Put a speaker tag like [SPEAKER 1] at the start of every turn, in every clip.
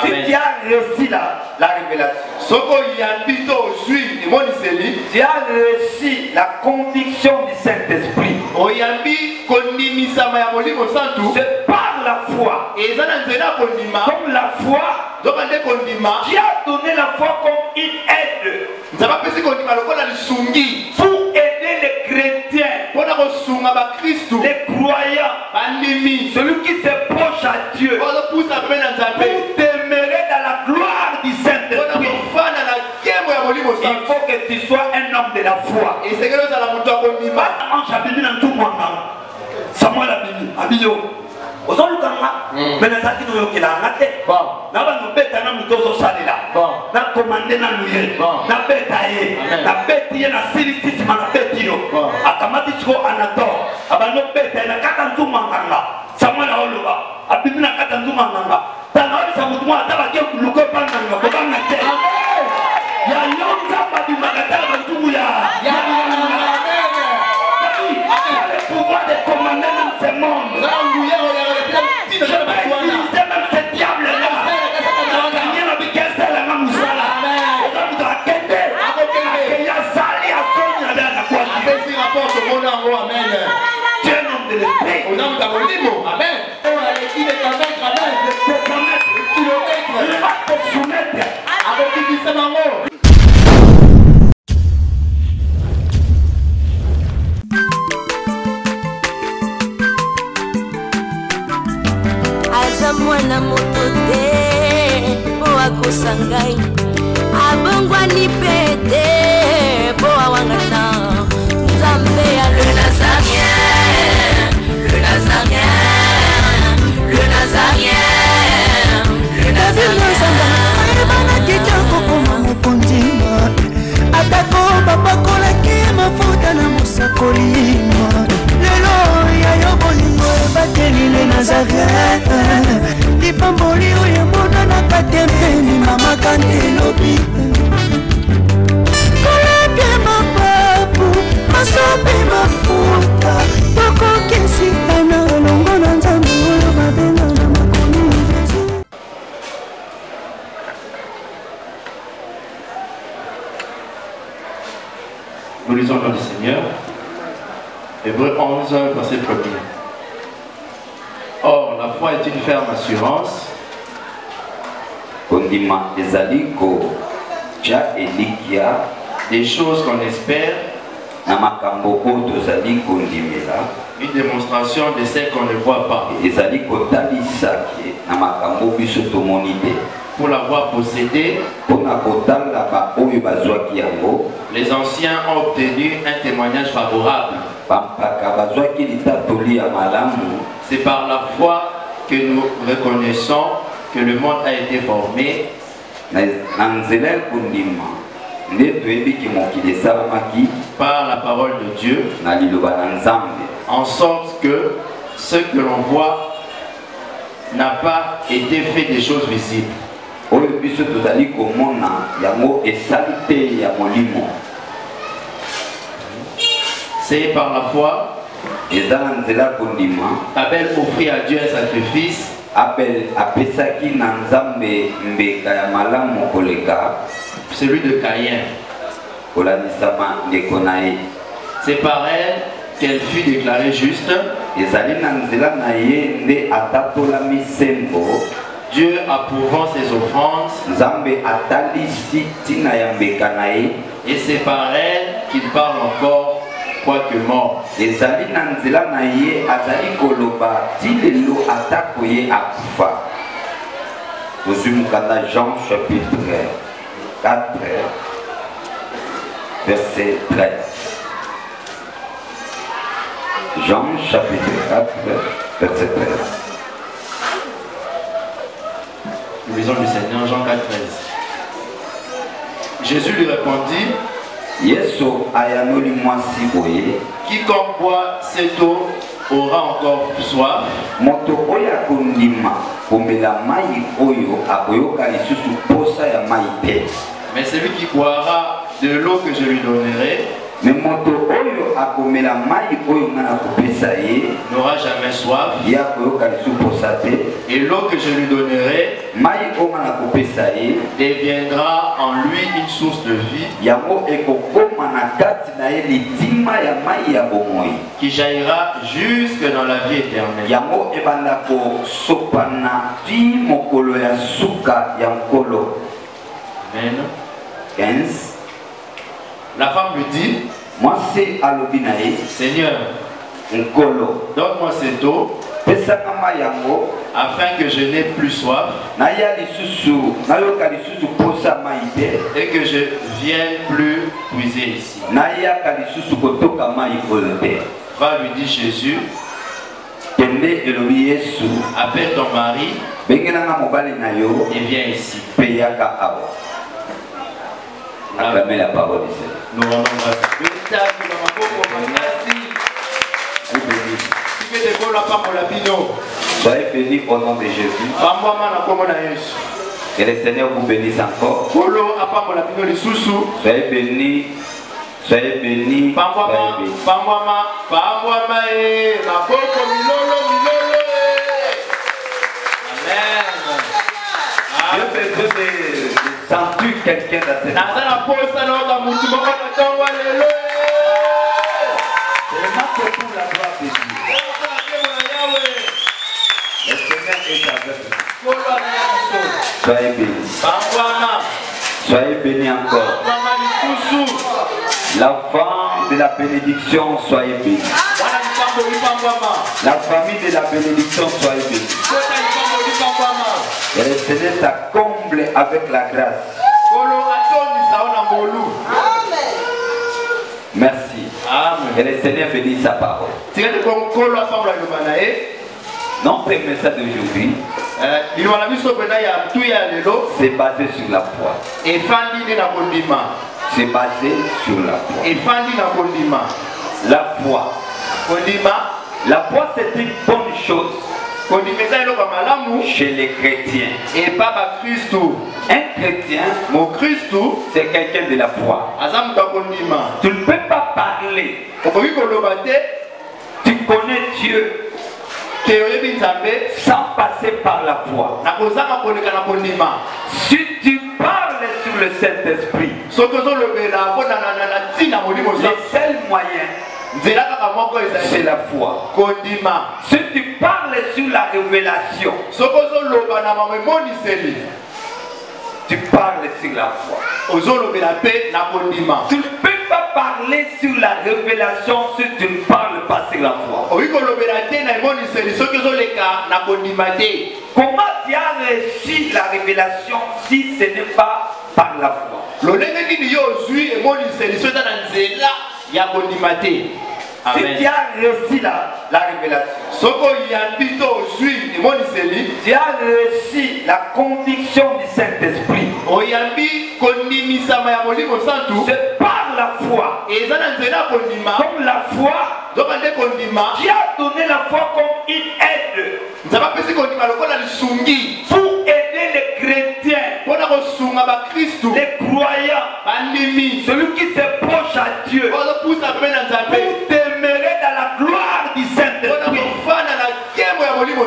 [SPEAKER 1] Si tu as réussi la révélation, tu as réussi la conviction du Saint-Esprit. C'est par la foi. Comme la foi, tu as donné la foi comme une aide pour aider les chrétiens, les croyants, celui qui se proche à Dieu, pour demeurer dans la gloire du Saint-Esprit. Il faut que tu sois un homme de la foi. Samuel Abio. Ozolukanga mais na saki no yokela ngate na ba no beta na mutozo salela na komande na nuye na beta ye na beti ye na siri sisi na beti yo akamati chiko anato abano beta na kata nzuma nganga Samuel oloba abibi na kata nzuma nganga tana sa mutu ata ba ke kuluko panga ko banga te ya yonza ba di magata ba nzumu ya le pouvoir de commander dans ce monde. Je vais utiliser même ce diable-là. Gagner la biquette, la mamoussala. On doit quitter. Il y a Sali à Sonia dans la quoi. Tu es un homme de l'esprit. On a un homme amen. Il va te soumettre. Avec qui dit c'est maman.
[SPEAKER 2] Mwana moto te po akosangai abongwani pete po awangata Nzambe ya le Nazarien, le Nazarien, le Nazarien, le Nazarien.
[SPEAKER 3] Bana kitoko koma mokondima atako bapakolaki mafuta na mosakolima lelo ya yobolingo bateli le Nazarien. Pamboli oyo mona na katembeni mama kandelobi koleke mapapu masope mafuta tokokesitana longo na Nzambe oyo babenga na makomi Jésus.
[SPEAKER 4] Nous lisons le nom du Seigneur. Hébreux 11, verset 1er. Or, la foi est une ferme assurance. Des choses qu'on espère. Une démonstration de celles qu'on ne voit pas. Pour l'avoir possédé, les anciens ont obtenu un témoignage favorable. C'est par la foi que nous reconnaissons que le monde a été formé. Par la parole de Dieu. En sorte que ce que l'on voit n'a pas été fait des choses visibles. C'est par la foi. Abel offrit à Dieu un sacrifice. Celui de Caïn. C'est par elle qu'elle fut déclarée juste. Dieu approuvant ses offrandes. Et c'est par elle qu'il parle encore. Quoique mort.
[SPEAKER 5] Jean chapitre 4, verset 13. Jean chapitre 4, verset 13.
[SPEAKER 4] Nous lisons du Seigneur, Jean 4, 13. Jésus lui répondit, quiconque boit cette eau aura encore soif. Mais celui qui boira de l'eau que je lui donnerai
[SPEAKER 5] Mais moto oyo akomela mai oyo ngana kopesa ye
[SPEAKER 4] n'aura jamais soif.
[SPEAKER 5] Ya koyoka lisu posate.
[SPEAKER 4] Et l'eau que je lui donnerai
[SPEAKER 5] mai oyo ngana kopesa ye
[SPEAKER 4] deviendra en lui une source de vie.
[SPEAKER 5] Yango ekokoma na kati na ye litima ya mai ya bomoi.
[SPEAKER 4] Qui jaillira jusque dans la vie éternelle.
[SPEAKER 5] Yango ebanda ko sopana ti mokolo ya suka ya nkolo.
[SPEAKER 4] Amen.
[SPEAKER 5] 15.
[SPEAKER 4] La femme lui dit,
[SPEAKER 5] moi c'est alobinae,
[SPEAKER 4] Seigneur,
[SPEAKER 5] donne-moi
[SPEAKER 4] cette eau afin que je n'ai plus soif et que je vienne plus puiser ici. Va, lui dit Jésus, appelle ton mari et viens ici.
[SPEAKER 5] Acclamez la parole du Seigneur.
[SPEAKER 4] Nous rendons grâce.
[SPEAKER 5] Soyez bénis au nom de Jésus. Que le Seigneur vous bénisse encore. Soyez bénis. Soyez bénis. Sens-tu quelqu'un dans cette soyez bénis. Soyez bénis encore. L'enfant de la bénédiction, soyez bénis. La famille de la bénédiction, soyez bénis. Et le Seigneur t'accomble avec la grâce. Merci. Et le Seigneur bénit sa parole. Notre message d'aujourd'hui, c'est basé sur la foi. C'est basé sur la foi. La foi. La foi, c'est une bonne chose chez les chrétiens. Un chrétien, c'est quelqu'un de la foi. Tu ne peux pas parler. Tu connais Dieu sans passer par la foi. Si tu parles sur le Saint-Esprit, le seul moyen, c'est la foi. Si tu parles sur la révélation, tu parles sur la foi. Tu ne peux pas parler sur la révélation si tu ne parles pas sur la foi. Comment tu as reçu la révélation si ce n'est pas par la foi? Si tu as reçu la révélation, tu as reçu la conviction du Saint-Esprit, c'est par la foi. Comme la foi, tu as donné la foi comme une aide pour aider les chrétiens, les croyants, celui qui se proche à Dieu, pour demeurer dans la gloire du Saint-Esprit.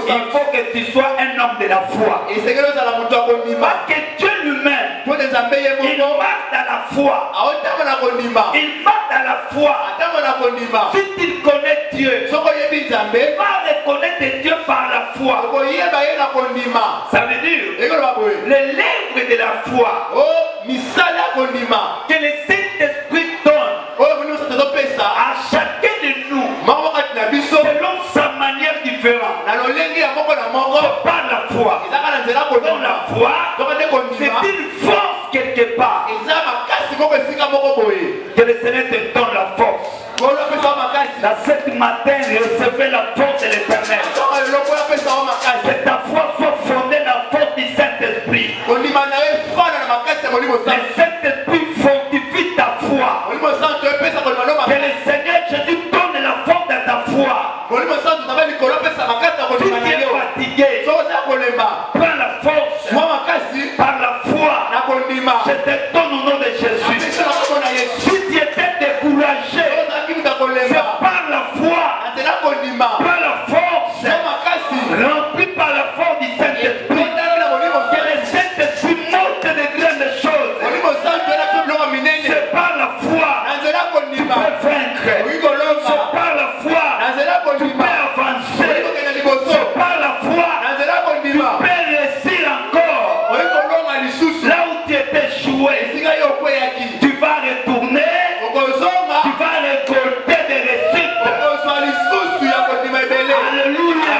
[SPEAKER 5] Il faut que tu sois un homme de la foi. Parce que Dieu lui-même, il marche dans la foi. Il marche dans la foi. Si tu connais Dieu, tu vas reconnaître Dieu par la foi. Ça veut dire les lèvres de la foi que le Saint-Esprit donne à chacun de nous selon sa manière différente. Par la foi. Dans la foi, c'est une force quelque part. Que le Seigneur te donne la force. Dans cette matin, recevez la force de l'Éternel. Que ta foi soit fondée dans la force du Saint-Esprit. Le Saint-Esprit fortifie ta foi. Que le Seigneur Jésus donne la force de ta foi. Si tu es fatigué, prends la force par la foi. Je te donne au nom de Jésus. Si tu étais découragé,
[SPEAKER 1] rempli par la force du Saint-Esprit, que le Saint-Esprit montre de grandes choses. C'est par la foi que tu peux vaincre. C'est par la foi que tu peux avancer. C'est par la foi que tu peux réussir encore. Là où tu étais échoué, tu vas retourner, tu vas récolter des réussites. Alléluia.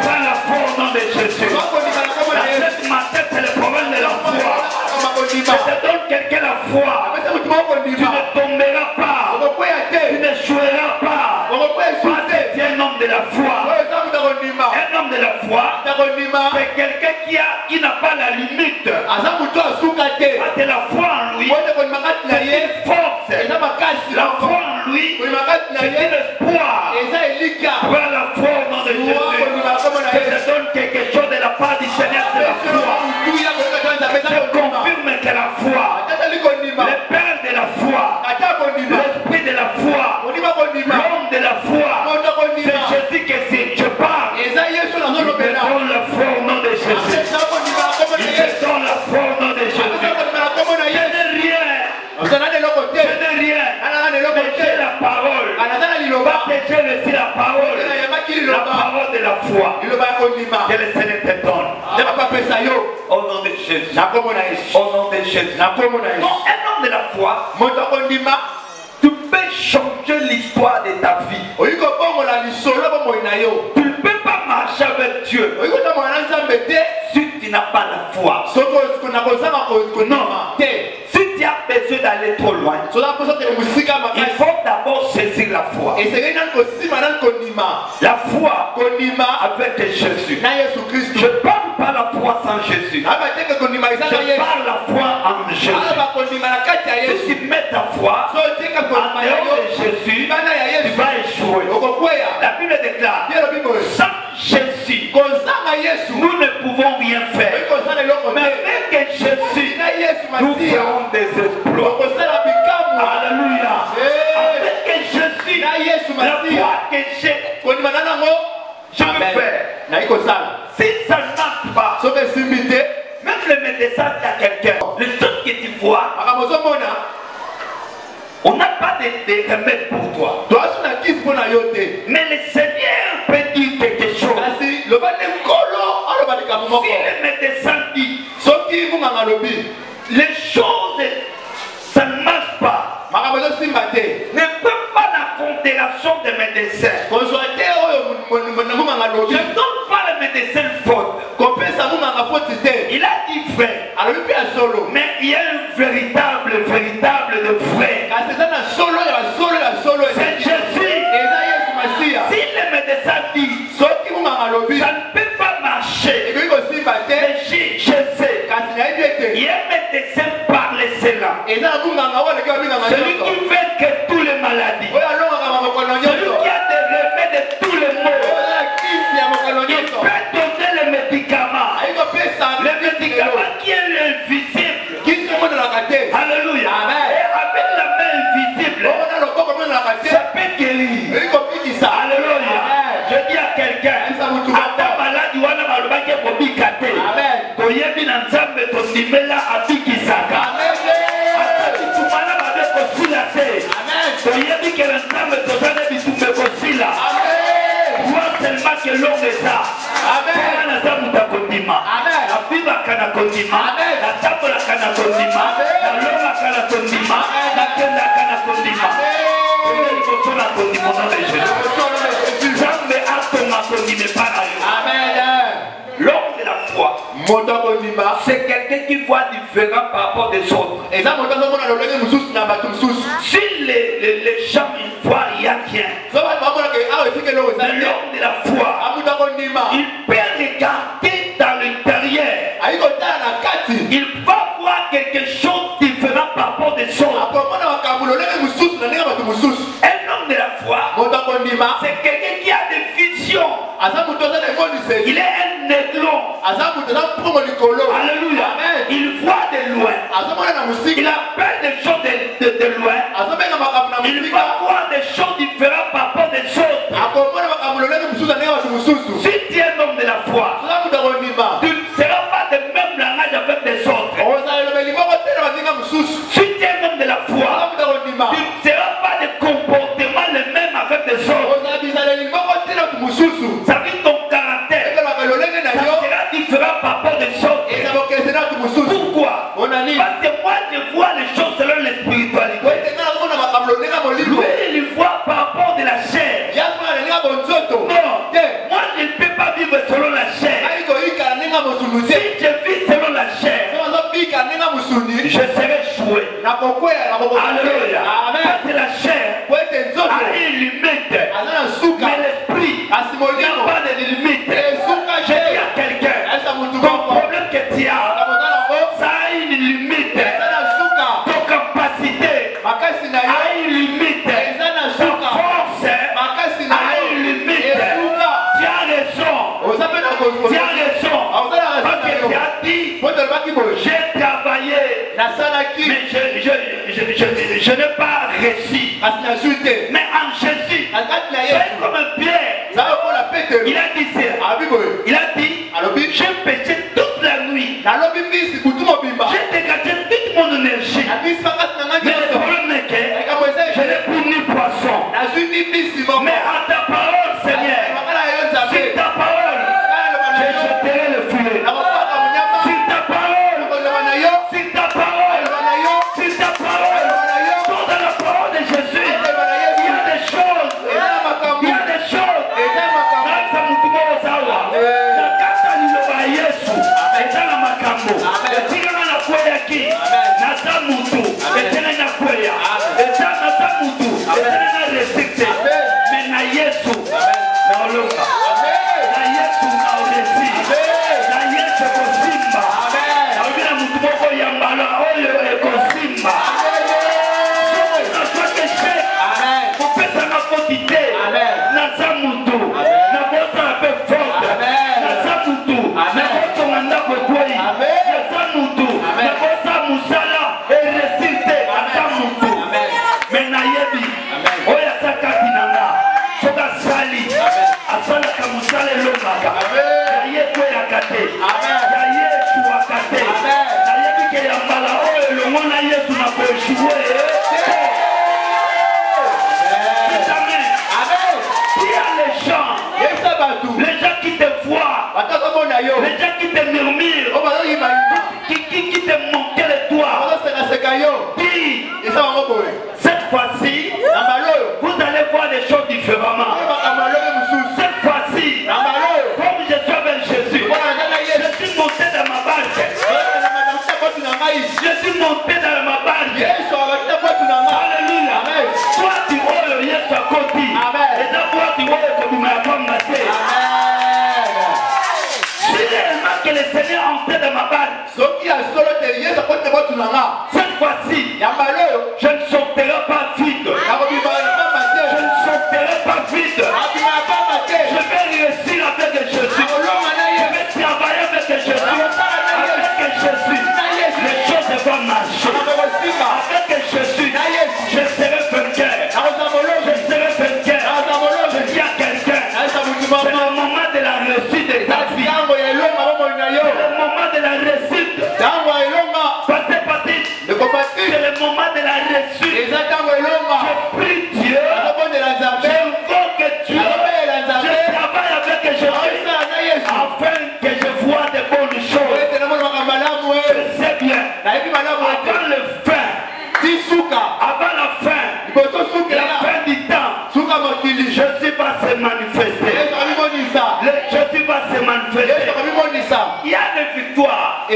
[SPEAKER 1] Par la foi au nom de Jésus. Cette matin, c'est le problème de la foi. Je te donne quelqu'un la foi. Tu ne tomberas pas. Tu n'échoueras pas. Parce que tu es un homme de la foi. Un homme de la foi, c'est quelqu'un qui n'a pas la limite. Parce que la foi en lui, c'est une force. La foi en lui, c'est un espoir. Par la foi au nom de Jésus, je te donne quelque chose de la part du Seigneur, c'est la foi. Je confirme que la foi, le Père de la foi, l'Esprit de la foi, l'homme de la foi, c'est Jésus que je parle. Il te donne la foi au nom de Jésus. Il te donne la foi au nom de Jésus. Je n'ai rien. Je n'ai rien. Mais j'ai la parole. Parce que j'ai reçu la parole. La parole de la foi. Que le Seigneur te donne. Au nom de Jésus. Au nom de Jésus. Donc, un homme de la foi, tu peux changer l'histoire de ta vie. Tu ne peux pas marcher avec Dieu si tu n'as pas la foi. Non. Si tu as besoin d'aller trop loin, il faut d'abord saisir la foi. La foi avec Jésus. Je parle pas la foi sans Jésus. Je parle la foi en Jésus. Si tu mets ta foi en dehors de Jésus, tu vas échouer. La Bible déclare, sans Jésus, nous ne pouvons rien faire. Mais avec Jésus, nous ferons des exploits. Alléluia. Avec Jésus, la foi que j'ai, je peux faire. Si ça ne marche pas, même le médecin dit à quelqu'un, les choses que tu vois, on n'a pas de remède pour toi. Mais le Seigneur peut dire quelque chose. Si le médecin dit, les choses, ça ne marche pas. Ne peut pas la considération des médecins. Je ne donne pas le médecin faute. Il a dit vrai. Mais il y a un véritable de vrai. C'est Jésus. Si le médecin dit, ça ne peut pas marcher. Mais je sais. Il y a un médecin par l'excellence. Celui qui fait que toutes les maladies. Celui qui a des remèdes de tous les maux. Il peut donner les médicaments. Les médicaments qui est invisible. Alléluia. Et avec la main invisible, ça peut guérir. Alléluia. Je dis à quelqu'un, à ta maladie, on a mal qui est pour bicate. Toyebi na nzambe to nimela abikisaka. Ataki tumana babe ko sila te. Toyebi que la nzambe to zane bitumbe ko sila. Vois seulement que l'homme est ça. Amen. Na zamu ta kondima. Amen. Na biba kana kondima. Amen. Na tabola kana kondima. Na loma kana kondima. Na kenda kana kondima. Amen. Ko sona kondima na Jésus. Nzambe atoma kondime para yo. Amen. L'homme de la foi, c'est quelqu'un qui voit différent par rapport des autres. Si les gens ils voient, il n'y a rien. Mais l'homme de la foi, il peut regarder dans l'intérieur. Il va voir quelque chose de différent par rapport des autres. Un homme de la foi, c'est quelqu'un qui a des visions. Il est un aiglon. Alléluia. Il voit de loin. Il appelle des choses de loin. Il va voir des choses différentes par rapport des autres. Si tu es un homme Alléluia. Amen. La chair a une limite. Mais l'esprit n'a pas de limite. Je dis à quelqu'un, ton problème que tu as, ça a une limite. Ton capacité a une limite. Ta force a une limite. Tu as raison. Tu as raison. Parce que tu as dit, j'ai travaillé, mais je n'ai pas réussi. Mais en Jésus, c'est comme un pierre. Il a dit ça. Il a dit, j'ai péché toute la nuit. J'ai dégagé toute mon énergie. Mais le problème est que je n'ai plus ni poisson. Mais à ta parole, Seigneur, sur ta parole, j'ai jeté le filet. Sur ta parole, sur ta parole, sur ta parole, dans la parole de Jésus, il y a des choses. Il y a des choses. Les gens qui te voient, les gens qui te murmurent, qui te montent les doigts, dis, cette fois-ci, vous allez voir les choses différemment. Cette fois-ci, comme je suis avec Jésus, je suis monté dans ma barque. Je suis monté dans ma barque. Alléluia. Toi tu vois le Yesu à côté. Et toi tu vois le Kodouma à combattre. Si réellement que le Seigneur est entré dans ma barque, cette fois-ci, je ne sortirai pas vide. Je ne sortirai pas vide. Je vais réussir avec Jésus. Je vais travailler avec Jésus. Avec Jésus, les choses vont marcher. Avec Jésus, je serai vainqueur. Je serai vainqueur. Je dis à quelqu'un, c'est le moment de la réussite de ta vie. C'est le moment de la réussite. C'est le moment de la réussite. Je prie Dieu. J'invoque Dieu. Je travaille avec Jésus afin que je vois de bonnes choses. Je sais bien. Avant le fin, avant la fin du temps, Jésus va se manifester. Jésus va se manifester. Il y a des victoires que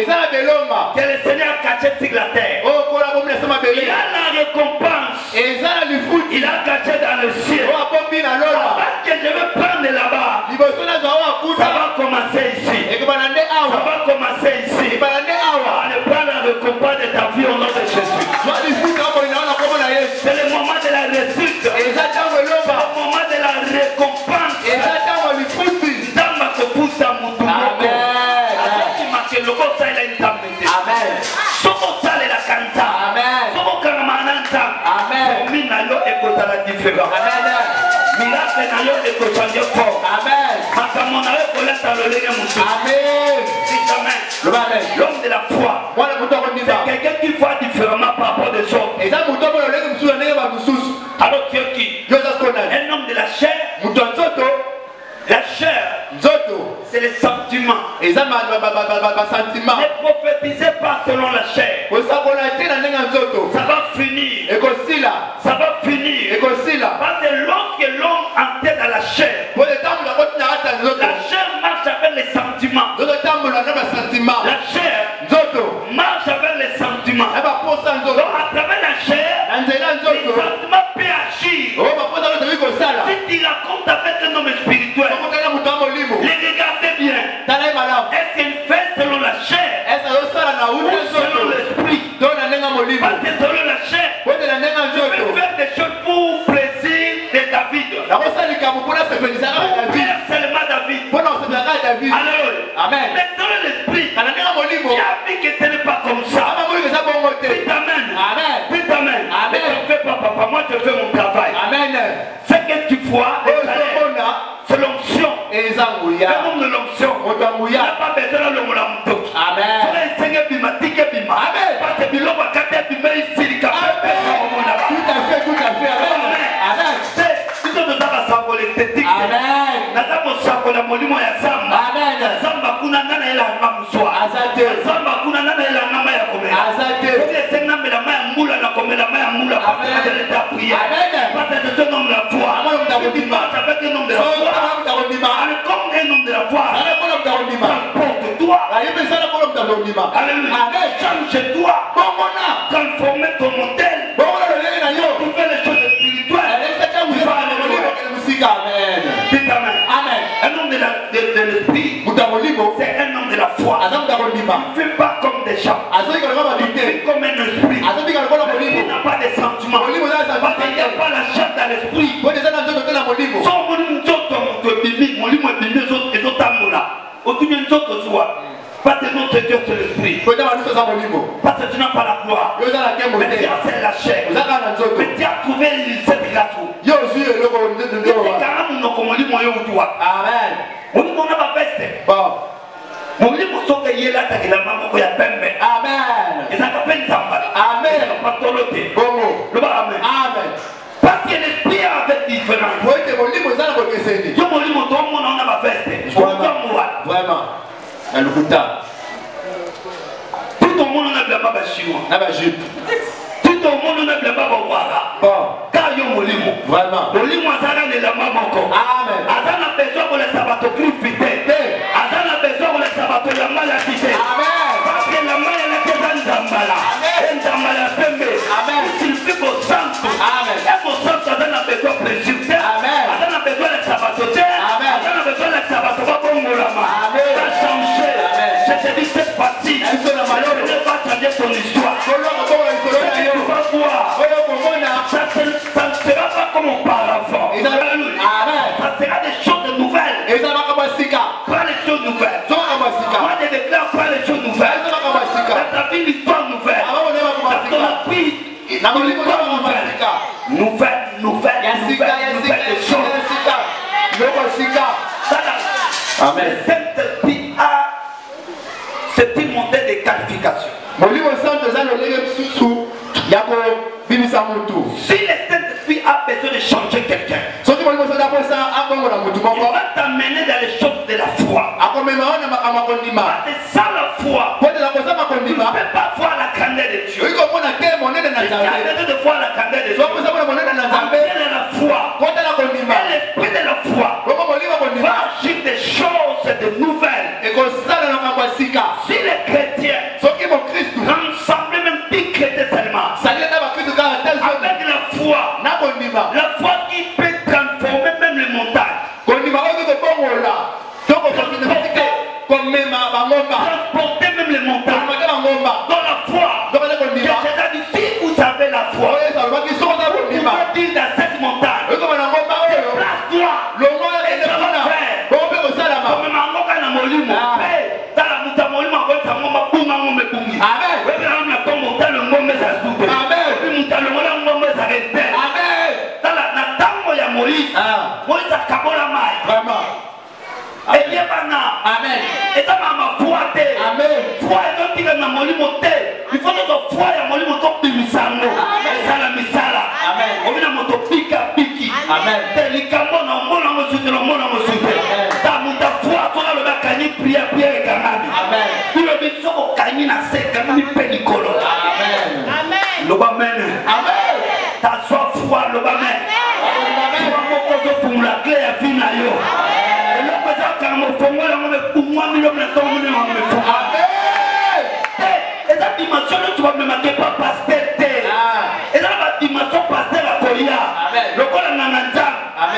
[SPEAKER 1] le Seigneur a cachées sur la terre. Il y a la récompense. Il a caché dans le ciel. Avant que je vais prendre là-bas, ça va commencer ici. Ça va commencer ici. Allez prendre la récompense de ta vie au nom de Jésus. C'est le moment de la réussite. C'est le moment de la récompense. L'homme de la foi, c'est quelqu'un qui voit différemment par rapport des autres. Alors tu es qui? Un homme de la chair. La chair, c'est les sentiments. Ne prophétisez pas selon la chair. Ça va finir. Ça va finir. Parce que lorsque l'homme entre dans la chair, la chair marche avec les sentiments. La chair marche avec les sentiments. Donc à travers la chair,
[SPEAKER 5] Amen.
[SPEAKER 1] Mais selon l'esprit, tu as vu que ce n'est pas comme ça. Dites amen.
[SPEAKER 5] Amen.
[SPEAKER 1] Dites amen.
[SPEAKER 5] Amen.
[SPEAKER 1] Ne fais pas, papa, moi je fais mon travail.
[SPEAKER 5] Amen.
[SPEAKER 1] Ce que tu vois, c'est l'onction. C'est le nom de l'onction. Il n'a pas besoin de l'homme.
[SPEAKER 5] Amen.
[SPEAKER 1] Parce que biloko akate bima ici
[SPEAKER 5] Tout à fait, tout à fait. Amen. Amen.
[SPEAKER 1] Biso toza basango l'esthétique.
[SPEAKER 5] Amen.
[SPEAKER 1] Naza kosakola molimo ya zamba.
[SPEAKER 5] Amen.
[SPEAKER 1] Zamba kuna ngana elanga muswa.
[SPEAKER 5] Azate.
[SPEAKER 1] Zamba kuna ngana elanga maya komela.
[SPEAKER 5] Azate.
[SPEAKER 1] Soki esenga mbela maya mula na komela maya mula.
[SPEAKER 5] Amen.
[SPEAKER 1] Parce que l'état prière.
[SPEAKER 5] Amen.
[SPEAKER 1] Parce que c'est un homme de la foi.
[SPEAKER 5] Amen.
[SPEAKER 1] Tu marches avec un homme de la foi. Allez, comme un homme de la foi. Transporte-toi. Alléluia. Change-toi. Transformer ton modèle. Tu fais les choses spirituelles.
[SPEAKER 5] Amen.
[SPEAKER 1] Dites amen.
[SPEAKER 5] Amen.
[SPEAKER 1] Un homme de l'esprit, c'est un homme de la foi. Il ne fait pas comme des gens. Il fait comme un esprit. Il n'a pas de sentiments. Parce qu'il n'y a pas la chair dans l'esprit. Son parce que notre Dieu c'est l'esprit. Parce que tu n'as pas la gloire. Mais Dieu c'est la chair. Mais Dieu a trouvé cette grâce. Parce que l'esprit avait différence.
[SPEAKER 5] Vraiment.
[SPEAKER 1] Tout le monde a de la baba chinois. Tout le monde a de la baba wara. Car yo molimo.
[SPEAKER 5] Vraiment.
[SPEAKER 1] Molimo azana ne la mama ko.
[SPEAKER 5] Amen.
[SPEAKER 1] Azana besoin pour les sabato grifité. Azana besoin pour les sabato la maladie. Amen. Parce que la maladie est dans Zambala. Amen. Zambala pembe. Amen. Il fait vos santos. Amen. Et vos santos azana besoin de précipités. Amen. Azana besoin de sabato. Amen. Azana besoin de sabato ba bongolama. Amen. Ça changer. Amen. Je te dis cette partie. Elle ne va changer ton histoire. Tu vas voir. Ça ne sera pas comme auparavant. Ça sera des choses nouvelles. Pas les choses nouvelles. Moi je déclare pas les choses nouvelles. Dans ta vie, l'histoire nouvelle. Dans ton appui, l'histoire nouvelle. Nouvelle, nouvelle, nouvelle choses.
[SPEAKER 5] Amen.
[SPEAKER 1] Le Saint-Esprit a cette montée de qualification. Si le Saint-Esprit a besoin de changer quelqu'un, il va t'amener dans les choses de la foi. C'est ça la foi. Tu ne peux pas voir la candeur de Dieu. Tu as besoin de voir la candeur de Dieu. Avec la foi, et l'esprit de la foi va agir des choses de nouvelles. Si les chrétiens rassemblent même plus chrétiens seulement, avec la foi qui peut transformer même les montagnes, transporter même les montagnes, dans la foi. Si vous avez la foi, vous pouvez dire dans cette montagne, déplace-toi, et ça va faire. Comme Mangoka na molimo, dans la muta molimo, quand ça m'a bunga ngombe bungi. Amen. Oui, mais on a comme monta le ngombe ça soupe. Amen. Oui, muta le ngombe ça reste. Amen. Dans la natango ya Moïse, Moïse a kabola mai. Vraiment. Et bien bana. Amen. Et ça m'a foité. Amen. Foi et non tika na molimo te. Il faut que foi ya molimo to bimisango. Amen. Ça la misala. Amen. On vient moto pika piki. Amen. Telikamo na mona mosute na mona mosute. Ta muta foi toi le bakani prière prière kanani. Amen. Tout le biso ko kani na seka ni pelikolo. Amen. Amen. Loba men. Amen. Ta soif foi loba men. Amen. Toi moko zo fumula clé ya vina yo. Amen. Et la dimension tu vas me marquer pas pasteur. Et là la dimension pasteur à Korea. Le corps en Nanzam.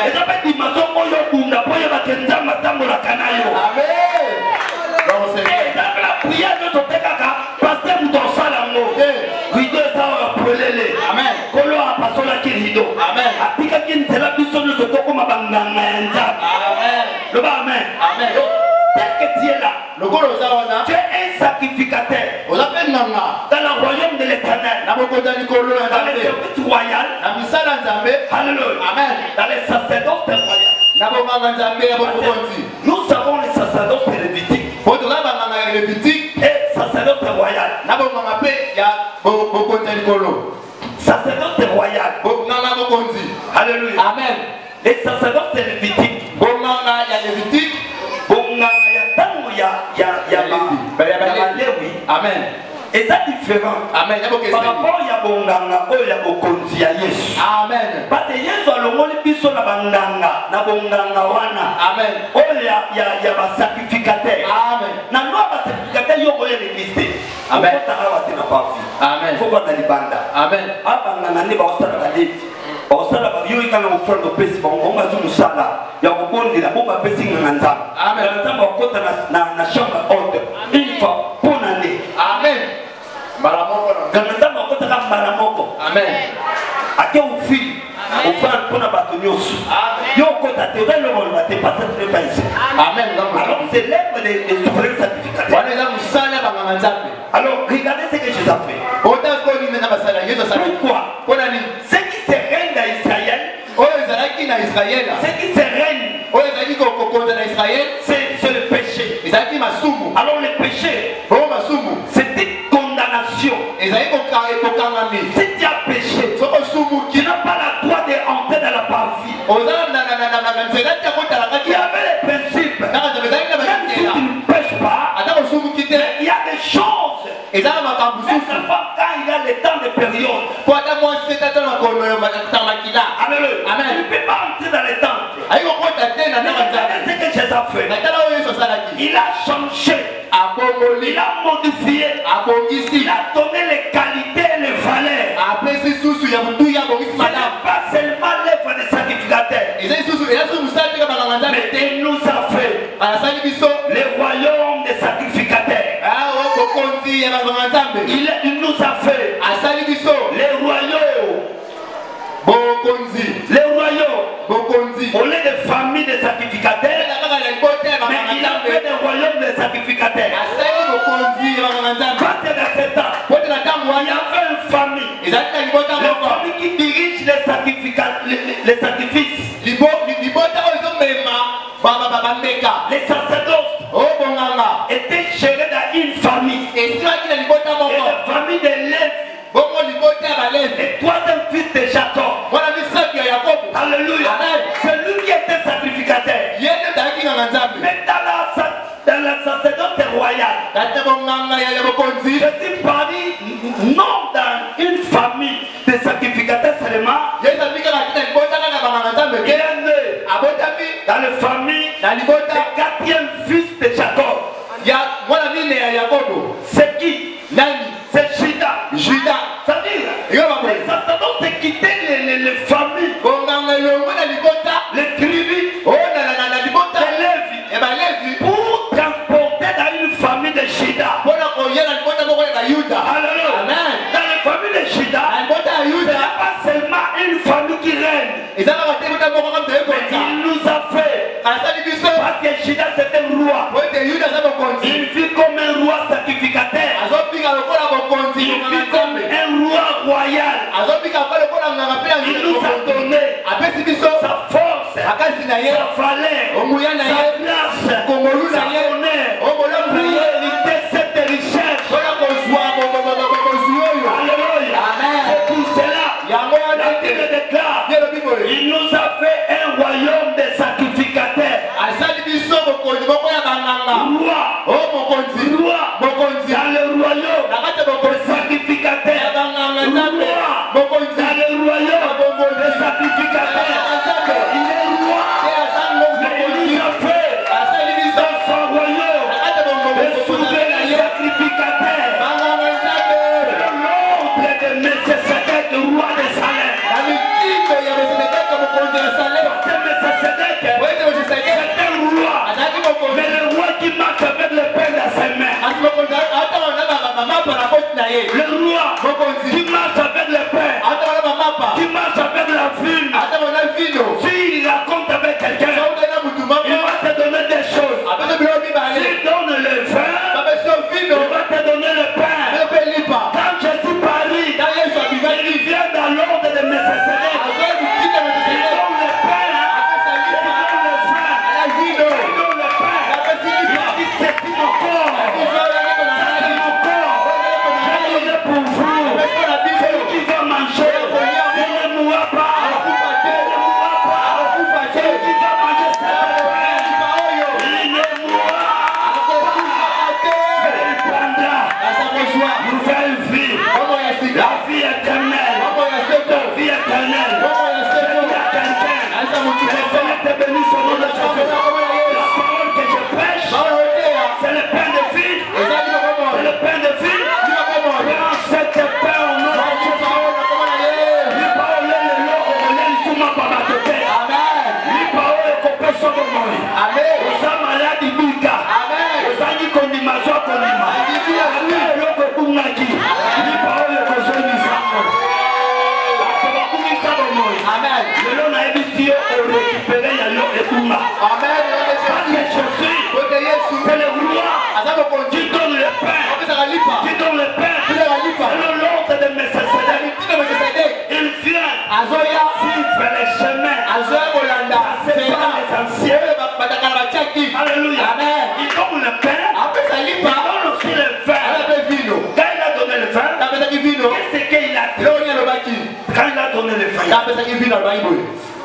[SPEAKER 1] Et là la dimension Oyo Bunda Boya Bakenza Matambola Kanayo. Amen. Et là la prière de ton Tekaka pasteur Moutonsalango. Rido ça pour l'élé. Amen. Kolo a passé la Kirido. Amen. Atika Kintela Biso de Sotoko Mabanga Nanzam. Amen. Le bas, amen. Amen. Tel que tu es là, Tu es un sacrificateur. Dans le royaume de l'Éternel. Dans le service royal. Alléluia. Amen. Dans les sacerdoces royales. Nous avons les sacerdoces lévitiques. Et sacerdoce royal. Sacerdoce royal. Alléluia. Amen. Les sacerdoces lévitiques. Amen. Et ça différent. Amen. Par rapport à Bonganga, il y a Bokonzi à Yesu. Amen. Parce que Yesu a le monde qui sont na Bonganga, na Bonganga wana. Amen. Oh, il y a un sacrificateur. Amen. Na nous un sacrificateur, il y a l'église. Amen. Amen. Faut qu'on a les bandes. Amen. Abanga na ne ba osala ba leti. Ba osala ba yo ikana mo front pesi ba on ba zu musala. Ya ko bondi la bomba pesi nganga. Amen. Na nzamba okota na chambre haute. Une fois pour l'année. Amen. Amen. Ake ufi ufana pona batonyosu. Yo kota te le monde va te passer très bien ici. Amen. Alors c'est l'œuvre des souverains sacrificateurs. Alors regardez ce que Jésus a fait. Pourquoi? Ceux qui se règnent à Israël, ceux qui se règnent, c'est le péché. Alors le péché, c'était condamnation. Si tu as péché, tu n'as pas la droit d'entrer dans la partie. Il y avait les principes. Même si tu ne pêches pas, il y a des choses. Même quand il y a le temps de période. Alléluia. Amen. Tu ne peux pas entrer dans les temples. C'est ce que Jésus a fait. Il a changé. Il a modifié. Il a donné les qualités et les valeurs. Ce n'est pas seulement l'œuvre des sacrificateurs. Mais il nous a fait les royaumes des sacrificateurs. Il nous a fait les royaumes. Les royaumes. Au lieu de familles de sacrificateurs, mais il a fait des royaumes de sacrificateurs. Parce que dans ce temps, il y avait une famille. La famille qui dirige les sacrifices. Les sacerdotes étaient gérés dans une famille. Et la famille de Lévi. Le troisième fils de Jacob. Alléluia. C'est lui qui était sacrificateur. Mais dans la sacerdoce royale, Jésus parlait non dans une famille de sacrificateurs seulement. Il est né dans la famille du quatrième fils de Jacob. C'est qui? C'est Judas. C'est-à-dire, les sacerdotes quittaient les familles, les tribus, les Lévi, pour transporter dans une famille de Judas. Alléluia. Dans la famille de Judas, ce n'est pas seulement une famille qui règne. Il nous a fait, parce que Judas c'était un roi. Il vit comme un roi sacrificateur. Il vit comme un roi royal. Il nous a donné sa force, sa valeur, sa grâce, sa honneur pour hériter cette richesse. Alléluia. C'est pour cela la Bible déclare, il nous a fait un royaume de sacrificateurs. Roi dans le royaume des sacrificateurs. Dans le royaume des sacrificateurs. Il est roi, mais il nous a fait dans son royaume de sauver les sacrificateurs. L'ordre de Melchisedec, roi de Salem. C'était un roi, mais le roi qui marche avec le Père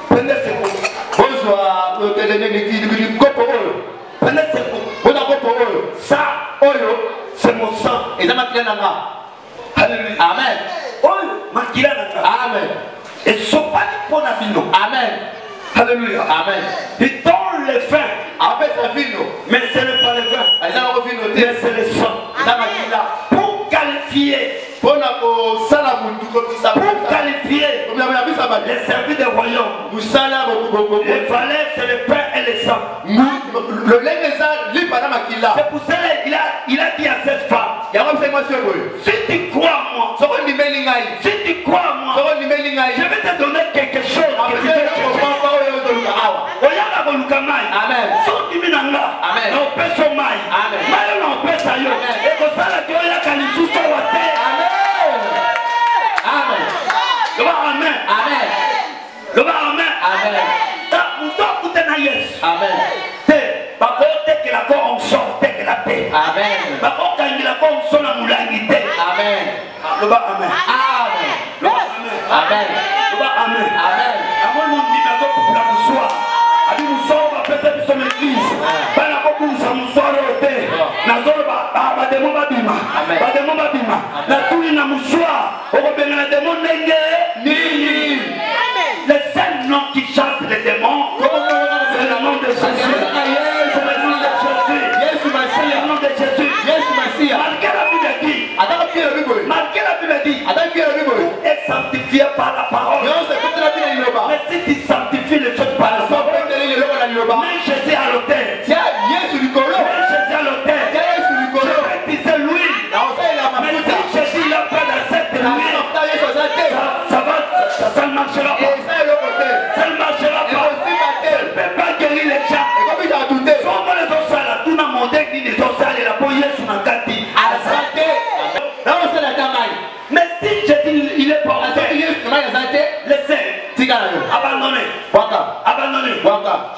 [SPEAKER 1] Prenez ce coup. Ça, c'est mon sang. Alléluia.
[SPEAKER 5] Amen.
[SPEAKER 1] Amen. Et ce pas pour la vie.
[SPEAKER 5] Amen.
[SPEAKER 1] Alléluia.
[SPEAKER 5] Amen.
[SPEAKER 1] Il donne le vin. Mais ce n'est pas le vin. Mais c'est le sang. Pour qualifier. Pour qualifier les services des royaumes. Les valets, c'est le pain et le sang. C'est pour cela qu'il a dit à cette femme, si tu crois en moi, si tu crois en moi, je vais te donner quelque chose que tu veux chercher. Amen. Le seul nom qui chasse les démons, c'est le nom de Jésus. C'est le nom de Jésus. Malgré la Bible dit, tout est sanctifié par la parole. Mais si tu sanctifies les choses par la parole, mais Jésus à l'autel. Ça ne marchera pas. Ça ne marchera pas. Elle ne peut pas guérir les gens. Comment les autres salles, tout le monde dit les autres salles, la police sur ma carte. Mais si je dis il est pas laissez. Abandonnez. Abandonnez.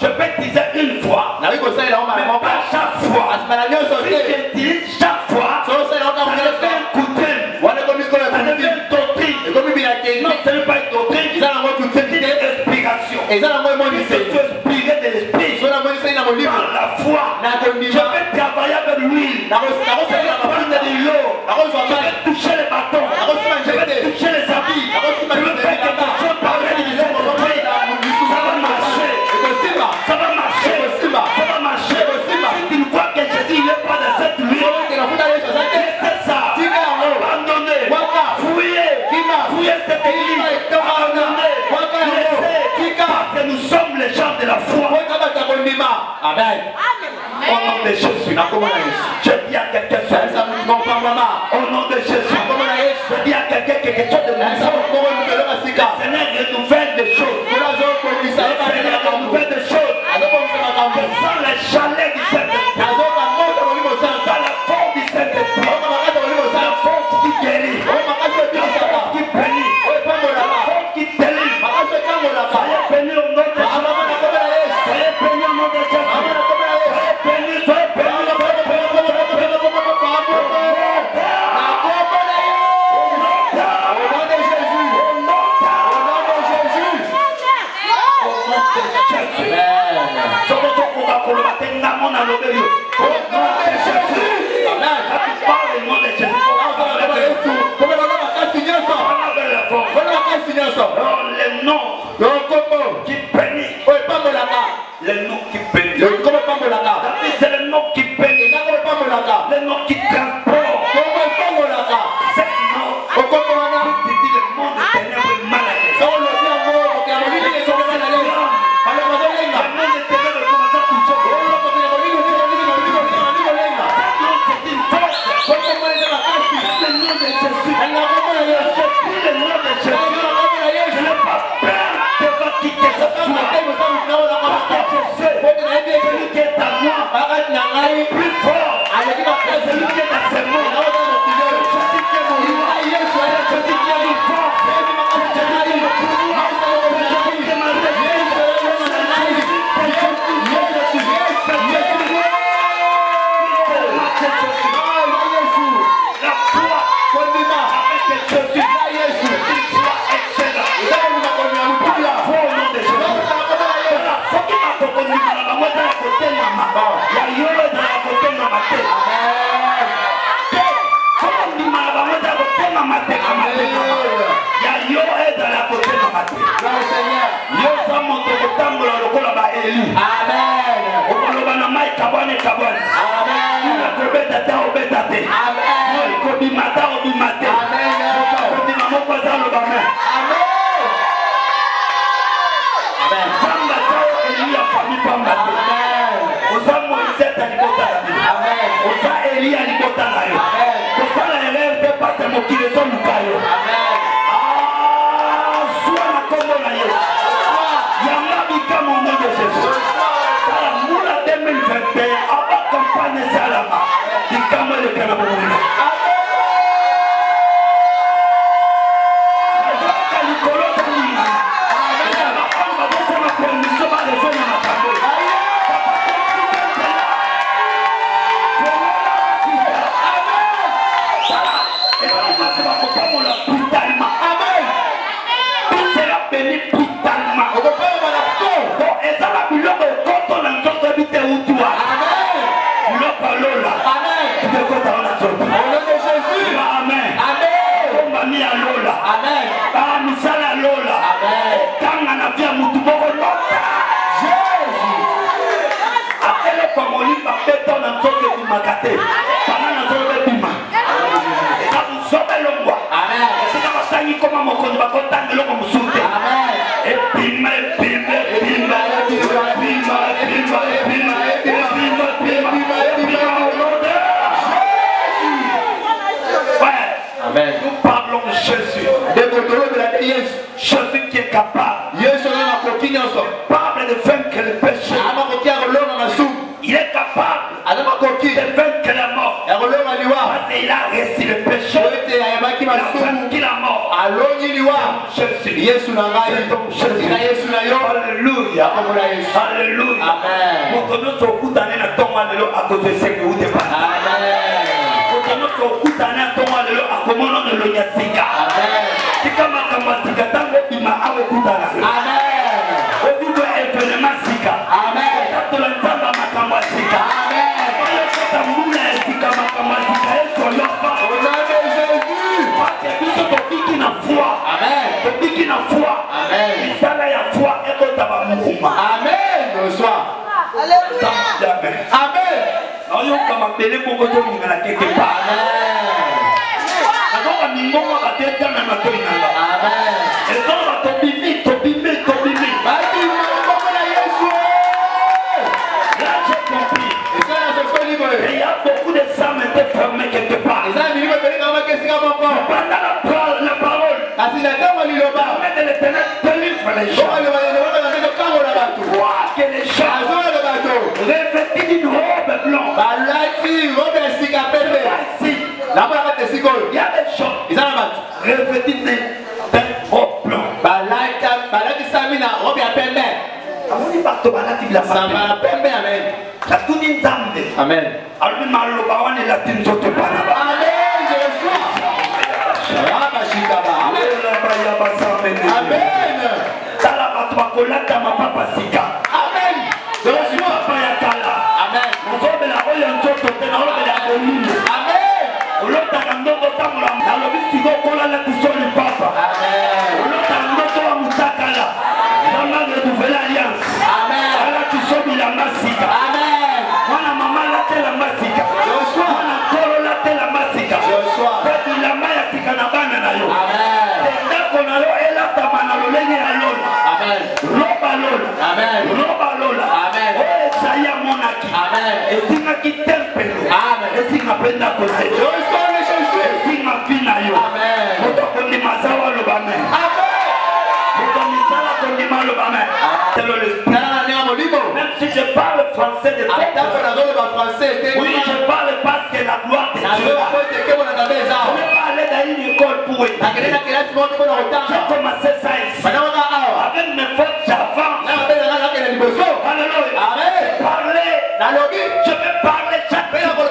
[SPEAKER 1] Je peux dire une fois. Mais pas chaque fois. Si je dis chaque fois, ça devient coutume. Ça devient doctrine. Non, ce n'est pas une doctrine. C'est une inspiration. C'est inspiré de l'esprit. Par la foi. Je vais travailler avec l'huile. Je vais prendre de l'eau. Je vais toucher les bâtons. Je vais toucher les habits. Je vais faire quelque chose par les esprits. Ça va marcher. Ça va marcher. Ça va marcher. Si tu vois que Jésus n'est pas dans cette huile, c'est ça. Abandonnez. Fouillez. Fouillez cette église. Abandonnez. Laissez. Parce que nous sommes les gens de la foi. Amen. Au nom de Jésus. Je dis à quelqu'un au nom de Jésus. Je dis à quelqu'un quelque chose de nouveau. Le Seigneur renouvelle des choses. Le Seigneur renouvelle des choses. Je sens le chalet du Saint-Esprit. Dans la force du Saint-Esprit. La force qui guérit. La force qui bénit. La force qui délivre. Soyez bénis au nom de Jésus. Soyez bénis au nom de Jésus. Soyez bénis, soyez bénis. Le nom qui bénit. Le nom qui bénit. C'est le nom qui bénit. Le nom qui transporte. C'est le nom qui dit le monde est ténèbres maladie. Le monde est ténèbres commence à toucher. C'est une force. Le nom de Jésus. Le nom de Jésus. Je n'ai pas peur de votre qui que ce soit. Parce que je sais celui qui est à moi est plus fort que celui qui est à ses mots. Jésus qui est mon roi. Jésus qui est mon force. Jésus qui est mon pouvoir. Jésus qui est ma la foi avec Jésus. Eli. Amen. Okoloba na mai kabane kabane. Amen. Okobeta ta obeta te. Amen. Okobimata obimate. Amen. Okobima moko za loba me. Amen. Amen. Samba ta Eli ya fami pamba. Amen. Osa Moïse ta libota na bi. Amen. Osa Eli ya libota na yo. Amen. Osa la élève de passer mon qui le son lukayo. Amen. Mon nom de Jésus. Moula 2021, avant campagne Salama, du Kamel de Canabou. Amen. Ah, misala lola. Amen. Kanga na via mutu boko nota. Jésus. Akele kwa molimba beto na nzoke di makate. Pana na zobe bima. Eka msobe longwa. Amen. Eka masangi koma mokondi bako tangi loko musute. Amen. Epima, epima, epima, epima, epima, epima, epima, epima, epima, epima, Amen. Nous parlons de Jésus. Jésus qui est capable. Capable de vaincre le péché. Il est capable de vaincre la mort. Parce qu'il a réussi le péché. Il a vaincu la mort. Jésus. Alléluia. Alléluia. Amen. Il y a beaucoup de femmes fermées quelque part. Pendant la parole, que les gens revêtis d'une robe blanche. Il y a des gens revêtis d'une robe blanche. Amen. Même si je parle français de oui, je parle parce que la gloire de Dieu. Je ne vais pas aller dans une école pour étudier. J'ai commencé ça ici. Avec mes fautes, j'avance. Alléluia. Je vais parler chaque jour.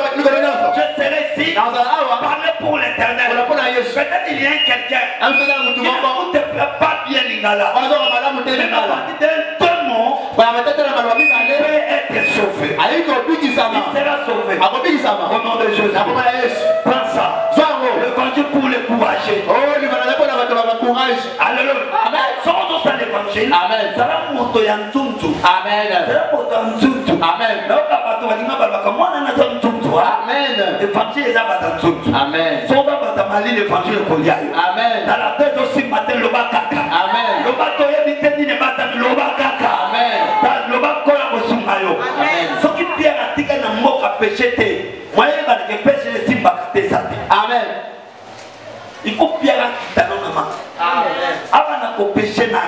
[SPEAKER 1] Je serai ici. Parler pour l'éternel. Peut-être il y a quelqu'un qui n'écoute pas bien l'ingala. Mais à partir d'un tonneau, il peut être sauvé. Il sera sauvé. Au nom de Jésus. Prends ça. L'évangile pour les courageux. Alléluia. Amen. Sans l'évangile. évangile.
[SPEAKER 4] Amen.
[SPEAKER 1] Zala moto ya ntuntu.
[SPEAKER 4] Amen.
[SPEAKER 1] Zala moto ya ntuntu.
[SPEAKER 4] Amen.
[SPEAKER 1] Na bato balinga balaka mwana na ntuntu.
[SPEAKER 4] Amen.
[SPEAKER 1] Évangile eza bata ntuntu.
[SPEAKER 4] Amen.
[SPEAKER 1] Soba bata malili évangile kolia yo.
[SPEAKER 4] Amen.
[SPEAKER 1] Na la tête aussi matin loba kaka.
[SPEAKER 4] Amen.
[SPEAKER 1] Loba to yebi teni ne bata loba kaka.
[SPEAKER 4] Amen.
[SPEAKER 1] Ta loba kola kosunga yo.
[SPEAKER 4] Amen.
[SPEAKER 1] Soki Pierre atika na mboka péché te. Moyen ba ke péché le simba te sate.
[SPEAKER 4] Amen.
[SPEAKER 1] Il faut Pierre akita no mama.
[SPEAKER 4] Amen.
[SPEAKER 1] Abana ko péché na.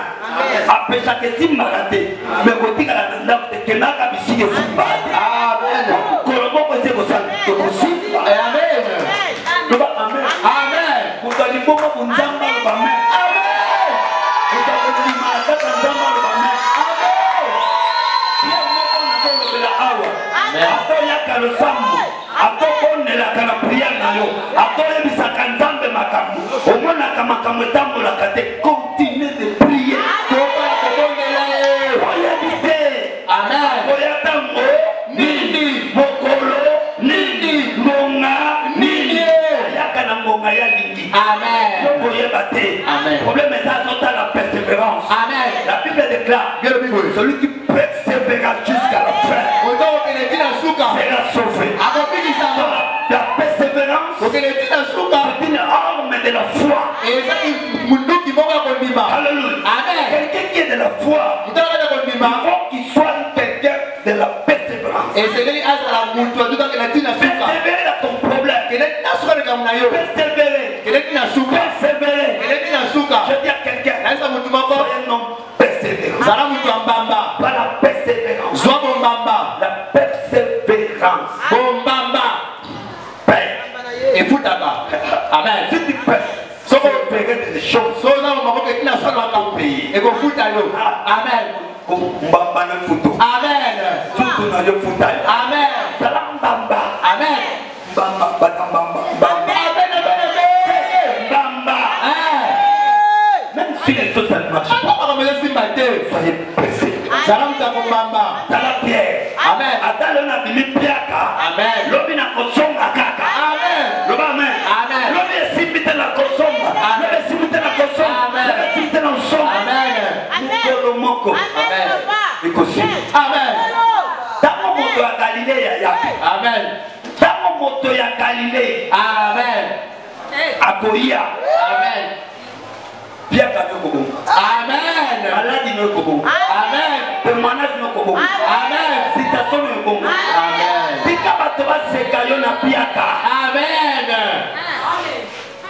[SPEAKER 1] A péché ke simba te. Mais ko tika na ndako te kenaka bisike simba.
[SPEAKER 4] Amen.
[SPEAKER 1] Kolobo ko se ko san ko simba.
[SPEAKER 4] Amen.
[SPEAKER 1] Loba amen.
[SPEAKER 4] Amen.
[SPEAKER 1] Kutali bongo kunzamba loba amen.
[SPEAKER 4] Amen.
[SPEAKER 1] Kutali maakata nzamba loba amen.
[SPEAKER 4] Amen.
[SPEAKER 1] Pierre moko na ko lobela awa.
[SPEAKER 4] Amen.
[SPEAKER 1] Ato yaka lo sambo. Ato bonela kana prière na yo. Ato yebisaka nzambe makambo. Omonaka makambo etambolaka te. Continue de prier.
[SPEAKER 4] Toba kobongela ye.
[SPEAKER 1] Oyebite.
[SPEAKER 4] Amen.
[SPEAKER 1] Oyatango.
[SPEAKER 4] Nini.
[SPEAKER 1] Mokolo. Nini. Ngonga. Nini. Ayaka na ngonga ya lingi.
[SPEAKER 4] Amen.
[SPEAKER 1] Amen. Problème est ça, la persévérance.
[SPEAKER 4] Amen.
[SPEAKER 1] La Bible déclare celui qui persévérera jusqu'à la fin sera sauvé. La persévérance est une arme de la foi. Alléluia.
[SPEAKER 4] Amen.
[SPEAKER 1] Quelqu'un qui est de la foi, il faut qu'il soit quelqu'un de la persévérance. Persévérer dans ton problème. Persévérer. Persévérer. Je dis à quelqu'un, soyez un homme persévérant. Pas la persévérance. La persévérance. Père.
[SPEAKER 4] Amen.
[SPEAKER 1] Si tu persévérer des choses,
[SPEAKER 4] Amen.
[SPEAKER 1] mbamba na futu.
[SPEAKER 4] Amen.
[SPEAKER 1] Futu na yo futa.
[SPEAKER 4] Amen.
[SPEAKER 1] Salam mbamba.
[SPEAKER 4] Amen.
[SPEAKER 1] Mbamba mbamba mbamba. Mbamba. Même si les choses ne marchent pas, soyez pressés. Salam Pierre.
[SPEAKER 4] Amen.
[SPEAKER 1] Attends, on a mis Piaka.
[SPEAKER 4] Amen.
[SPEAKER 1] Lobi na kosonga kaka.
[SPEAKER 4] Amen.
[SPEAKER 1] Loba amen.
[SPEAKER 4] Amen.
[SPEAKER 1] Lobi esimbite na kosonga. Lobi esimbite na kosonga.
[SPEAKER 4] Amen.
[SPEAKER 1] Lobi esimbite na kosonga.
[SPEAKER 4] Amen.
[SPEAKER 1] Mukolo moko.
[SPEAKER 4] Amen.
[SPEAKER 1] Ikosi.
[SPEAKER 4] Amen.
[SPEAKER 1] Tango moto ya Galilée ya.
[SPEAKER 4] Amen.
[SPEAKER 1] Tango moto ya Galilée.
[SPEAKER 4] Amen.
[SPEAKER 1] Akoya.
[SPEAKER 4] Amen.
[SPEAKER 1] Piaka no kobo.
[SPEAKER 4] Amen.
[SPEAKER 1] Maladi no kobo.
[SPEAKER 4] Amen.
[SPEAKER 1] Témoignage no kobo.
[SPEAKER 4] Amen.
[SPEAKER 1] Citation no kobo.
[SPEAKER 4] Amen.
[SPEAKER 1] Tika bato baseka yo na Piaka.
[SPEAKER 4] Amen.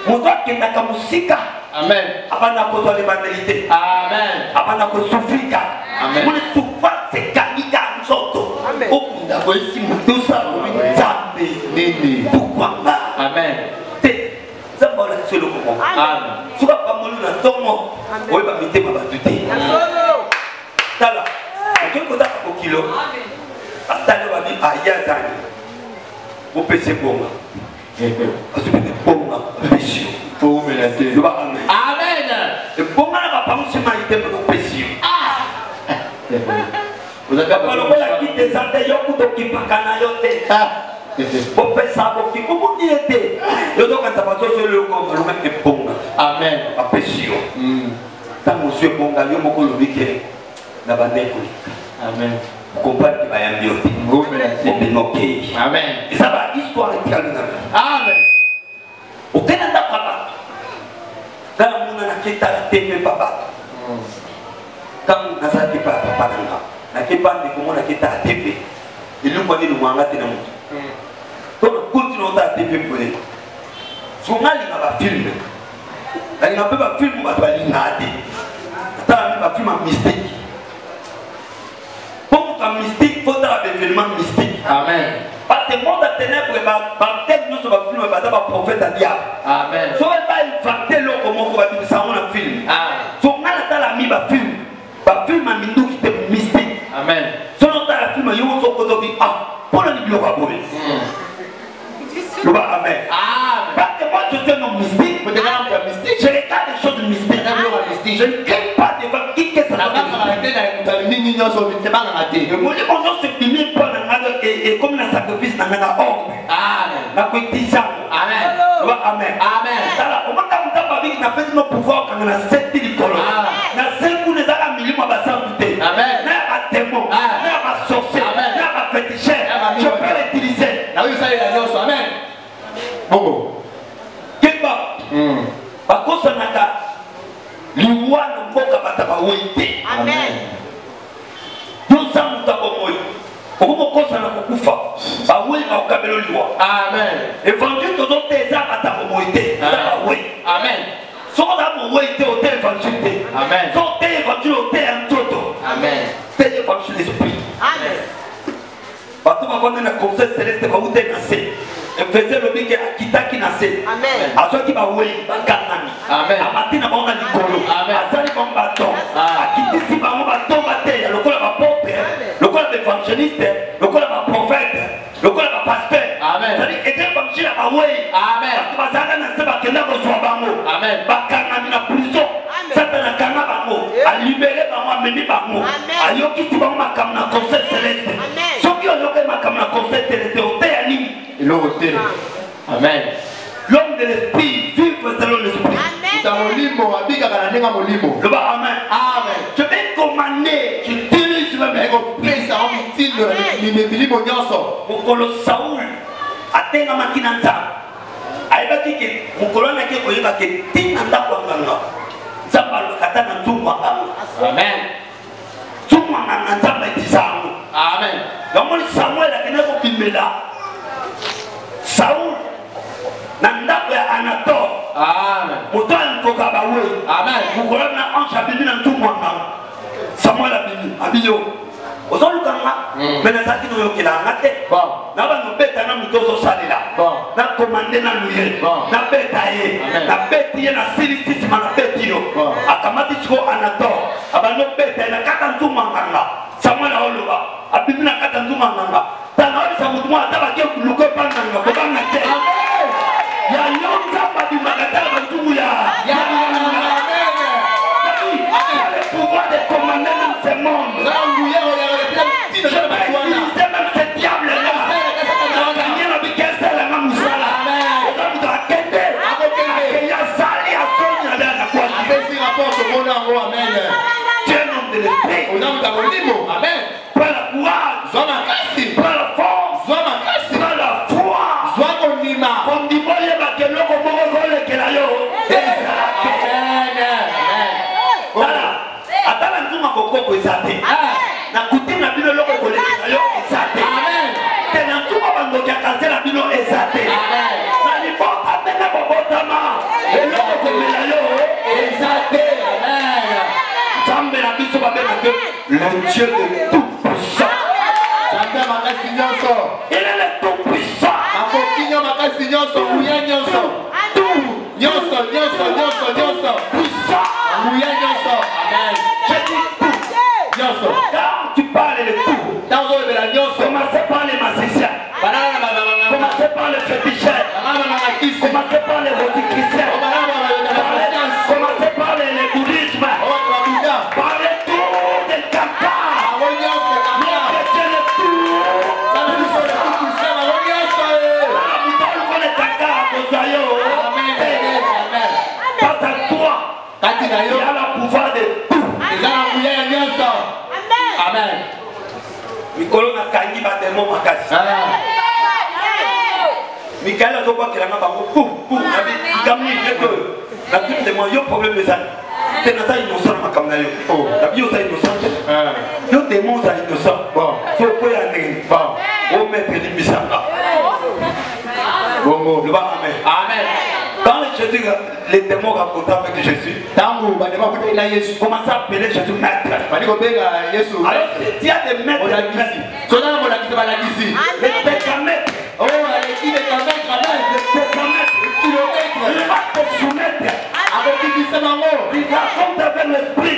[SPEAKER 1] Moto akendaka musika.
[SPEAKER 4] Amen.
[SPEAKER 1] Abana kozwa l'évangélité.
[SPEAKER 4] Amen.
[SPEAKER 1] Abana kosufrika.
[SPEAKER 4] Amen.
[SPEAKER 1] Mune souffrance ekangika nzoto. Okunda koyisi mutusa nzambe.
[SPEAKER 4] Nini.
[SPEAKER 1] Pourquoi pas?
[SPEAKER 4] Amen.
[SPEAKER 1] Te nzambe olakisi eloko moko.
[SPEAKER 4] Amen.
[SPEAKER 1] Soka bamolu na ntongo oyeba mitema bato te. Tala okoki kotaka kokilo atale babi aya zani opesi bonga azobene bonga opesi yo loba amen.
[SPEAKER 4] Amen.
[SPEAKER 1] ebonga na bapamusima itembe kopesi yo
[SPEAKER 4] Vous avez
[SPEAKER 1] balokola kite eza te yo kuta okipaka na yo te bopesa boki obuki ye te yo tokanisa bazozolo yoko balonga ebonga.
[SPEAKER 4] Amen.
[SPEAKER 1] bapesi yo ntango ozwi ebonga yo moko olobi ke na bandeko
[SPEAKER 4] Amen.
[SPEAKER 1] comprendre que bayambi yo te obima okei.
[SPEAKER 4] Amen.
[SPEAKER 1] eza bahistoire etikali na
[SPEAKER 4] Amen.
[SPEAKER 1] okenda ndako ya bato ngana mona naketala te mpe babato ntango nazalaki pa papa na nga nakepa ndeko mo naketala te mpe elungwani elungwanga te na moto to nakontina otala te mpe mpone so ngalinga bafilme nalinga mpe bafilme bato balingaka te natala mpe bafilme ya mystique po moto ya mystique fo tala baévénement mystique.
[SPEAKER 4] Amen.
[SPEAKER 1] Parce que le monde a ténèbres, par nous sur le film, il y a un prophète à diable.
[SPEAKER 4] Amen.
[SPEAKER 1] Si on va inventer l'eau comme on va dire ça, on a un film. Si on a la mis un film, un film a mis nous qui était mystique.
[SPEAKER 4] Amen.
[SPEAKER 1] Si on a la film, il y a un autre qui dit ah, pour le niveau va bouler. Le bas amen. Parce que moi je suis un homme mystique, je regarde des choses mystiques. Je ne crains pas devant qui que ça soit. Et moi je pense que c'est fini pour et comme la sacrifice n'a pas ordre.
[SPEAKER 4] Amen.
[SPEAKER 1] La coïtisation.
[SPEAKER 4] Amen.
[SPEAKER 1] Amen.
[SPEAKER 4] Amen.
[SPEAKER 1] On va pas avec n'a pas de pouvoir quand on a 7 000 colons. Na 5 ou les ala milieu wana mboka bataba wete.
[SPEAKER 2] Amen.
[SPEAKER 1] Yosa mutabo moyo. Okuko kosa na kukufa. Bawe ba ukabelo liwa.
[SPEAKER 5] Amen.
[SPEAKER 1] Évangile to zote za batabo moite. Bawe.
[SPEAKER 5] Amen.
[SPEAKER 1] So da mo wete o te évangile.
[SPEAKER 5] Amen.
[SPEAKER 1] So te évangile o te antoto.
[SPEAKER 5] Amen.
[SPEAKER 1] Te évangile esprit.
[SPEAKER 2] Amen.
[SPEAKER 1] Bato ba na conseil céleste ba ute na se. Efesie le bike akitaki na se.
[SPEAKER 2] Amen.
[SPEAKER 1] Asoki ba we ba kanami.
[SPEAKER 5] Amen.
[SPEAKER 1] Amatina ba na likolo.
[SPEAKER 5] Amen.
[SPEAKER 1] Asali ba bato. Akitisi ba mo bato ba te lokola ba pope, lokola ba évangéliste, lokola ba prophète, lokola ba pasteur.
[SPEAKER 5] Amen.
[SPEAKER 1] C'est-à-dire était évangile ba we.
[SPEAKER 5] Amen.
[SPEAKER 1] Ba zanga na se ba kenda ko so ba mo.
[SPEAKER 5] Amen.
[SPEAKER 1] Ba kanami na prison. Satana kanga ba mo. A libéré ba mo ameni ba mo. Ayoki ti ba mo makam na conseil céleste. Soki oyoke makam na conseil céleste o te ani.
[SPEAKER 5] Amen.
[SPEAKER 1] L'homme de l'esprit vivre selon l'esprit. Le bas, amen.
[SPEAKER 5] Amen.
[SPEAKER 1] Je vais commander, je dirige le mec. Mokolo Saoul atenga makina nzambe. Ayebaki ke mokolo na ke koyeba ke tina ndako nganga. Nzambe alokata na nzungu nganga.
[SPEAKER 5] Amen.
[SPEAKER 1] Nzungu nganga nzambe tisango.
[SPEAKER 5] Amen.
[SPEAKER 1] Yamoni Samuel akende kopimela. Saoul na ndako ya Anator.
[SPEAKER 5] Amen.
[SPEAKER 1] Moto alikoka bawe.
[SPEAKER 5] Amen.
[SPEAKER 1] Mokolo na ange abimi na nzungu nganga. Samuel abimi abiyo. Ozolukanga mena saki no yokila ngate. Na ba no beta na mutozo salela. Na komande na luye. Na beta ye. Na beti ye na sili sisi na beti yo. Akamati chiko Anator. Aba no beta na kata nzungu nganga. Samuel aoluba. Abimi na kata nzungu nganga. Tana wali sa mutumu ataba ke kuluko pananga ko banga te. Ya yonza ba di magatala ba nzungu ya. Ya le pouvoir de commander dans ce monde. Je vais utiliser même ce diable-là. Daniel a dit qu'elle s'est la moussala. On doit quitter. Il y a Sali à son yada na quoi. Dieu nom de l'esprit.
[SPEAKER 5] Amen.
[SPEAKER 1] Par la courage. Par la force. Par la foi. On dit bon il va que l'on va le que la yo. Voilà. Attends la nzuma koko ko isate. Na kuti na bino loko ko le na yo isate. Te na nzuma bando ya kaze na bino isate. Na ni bota tena bota ma. Le loko ko le na yo isate. Zambe na biso ba bena que le Dieu de tout puissant. Il est le tout puissant. Quand tu parles de tout, commencez par les magiciens, commencez par les féticheurs, commencez par les rôtistes, commencez par les bouddhismes, parlez tout des cancans. Parce à toi, il y a le pouvoir de tout.
[SPEAKER 5] Amen.
[SPEAKER 1] Mikolo na kangi ba demo makasi. Mikaela to kwa kila ngaba pou na bi gamni leto. Na tout de moi yo problème ça. Te na sa innocent makamna yo. Na bi yo sa innocent. Yo démon sa innocent. So ko ya ndenge. O mettre limisanga. Bongo, le bas amen. Amen. Quand Jésus, les démons racontaient avec Jésus, commençaient à appeler Jésus maître. Alors, il y a des maîtres. Les décamètres. Il va te soumettre. Il raconte avec l'esprit.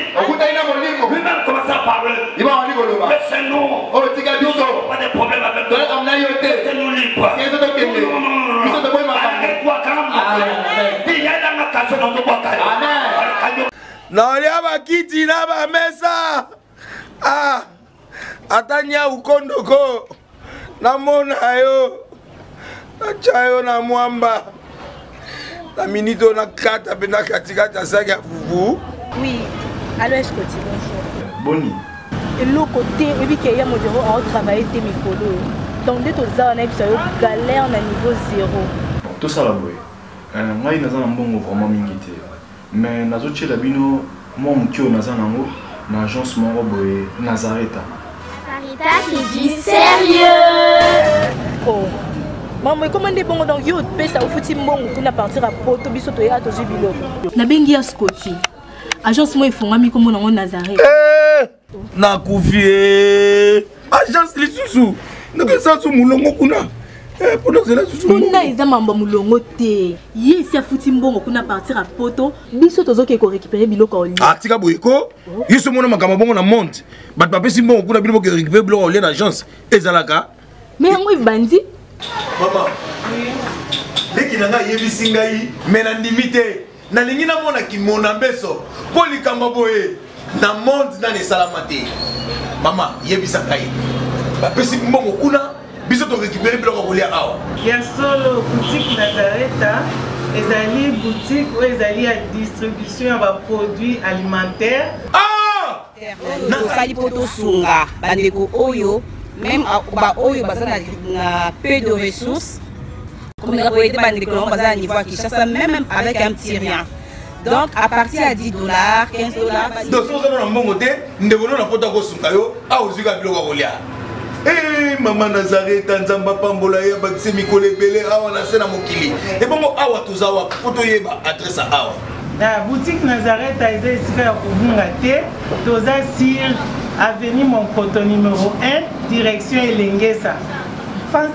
[SPEAKER 1] Lui-même commence à parler. Laissez-nous. Pas de problème avec toi. Laissez-nous libres. Arrête-toi quand même. Il y a dans ma case dans ton bocal. Amen.
[SPEAKER 6] Naolia bakiti na ba mesa. Atanya ukondoko. Namona yo. Nachayo na mwamba. La minito na kata bena katikata saki ya fufu.
[SPEAKER 7] Oui. Allô, est-ce que tu bonjour.
[SPEAKER 6] Boni.
[SPEAKER 7] Et l'autre côté, et puis qu'il y a mon bureau à travailler tes micros. Donc dès que tu as un galère à niveau 0.
[SPEAKER 8] Tout ça là, boy. Moi, il y a un bon vraiment mingité. Mais nazo chez la bino moi mokio naza nango na agence moko boye Nazareta.
[SPEAKER 2] Sarita qui dit sérieux.
[SPEAKER 7] Oh. Maman, comment est bon donc yo pesa au fouti mbongo kuna partir à poto biso to ya to jibilo. Na bengi ya Scotty. Agence moi ifongami comme nango Nazareta.
[SPEAKER 6] Na kufie. Agence lisusu. Ndeke sansu mulongo kuna. Pour cela susu.
[SPEAKER 7] Kuna iza mamba mulongo te. Yesi afuti mbongo kuna partir à poto biso tozoke ko récupérer biloko oli.
[SPEAKER 6] Atika boyeko. Yiso mona makama bongo na monte. Bat papa simbo kuna biloko ko récupérer biloko oli na agence. Ezalaka.
[SPEAKER 7] Mais yango ibandi.
[SPEAKER 6] Maman. Leki nanga yebisi ngai mena ndimite. Na lingi na mona kimona mbeso. Poli kamba boye. Na monte na ne salamate. Mama yebisa ngai. Ba pesi mbongo kuna biso to récupérer biloko ko oli awa.
[SPEAKER 9] Ya solo boutique Nazareta. Ezali boutique ou ezali à distribution de produits alimentaires.
[SPEAKER 6] Ah!
[SPEAKER 10] Nakali poto sunga bandeko oyo même ba oyo bazana na peu de ressources comme les boyete bandeko on bazana niveau à Kinshasa même avec un petit rien. Donc à partir à $10, $15.
[SPEAKER 6] Donc si on a un bon côté, nous devons na poto ko sunga yo a ozika biloko ko lia. Eh maman Nazareta nzamba pambola ya bakise mikole belé awa na sena mokili. Et bongo awa tozawa poto yeba adresse awa.
[SPEAKER 9] La boutique Nazareta est ici à Kubungate, toza sur avenue Monkoto numéro 1, direction Elengesa. Face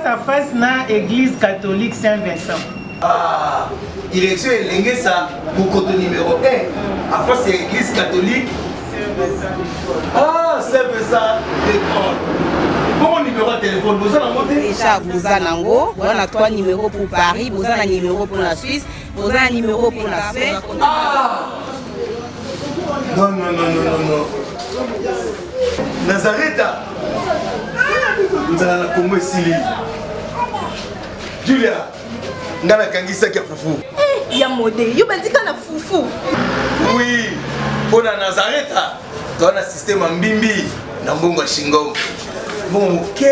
[SPEAKER 9] à face na église catholique Saint-Vincent.
[SPEAKER 6] Ah, direction Elengesa, Monkoto numéro 1, à face de l'église catholique Saint-Vincent. Ah, Saint-Vincent d'école. Bon numéro de téléphone, vous avez monté
[SPEAKER 10] déjà vous avez nango, on a 3 numéros pour Paris, vous avez un numéro pour la Suisse, vous avez un numéro pour la Suède.
[SPEAKER 6] Ah! Non, non, non, non, non, non. Nazareta. Nous allons la Congo Sili. Julia, ngana kangisa kia fufu.
[SPEAKER 7] Ya modé, yo bandika na fufu.
[SPEAKER 6] Oui, pour la Nazareta, dans un système en bimbi, dans Bongo Shingo. Bon, ok.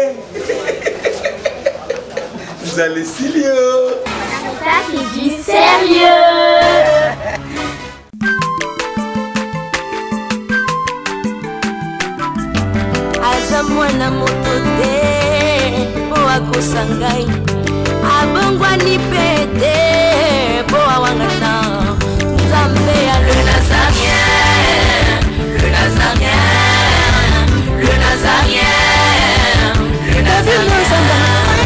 [SPEAKER 6] Vous allez Silio.
[SPEAKER 2] Sarita qui dit sérieux. Aza mwana moto te po akosa ngai abongwani pete po awangana Nzambe ya le Nazarien, le Nazarien, le Nazarien, le Nazarien.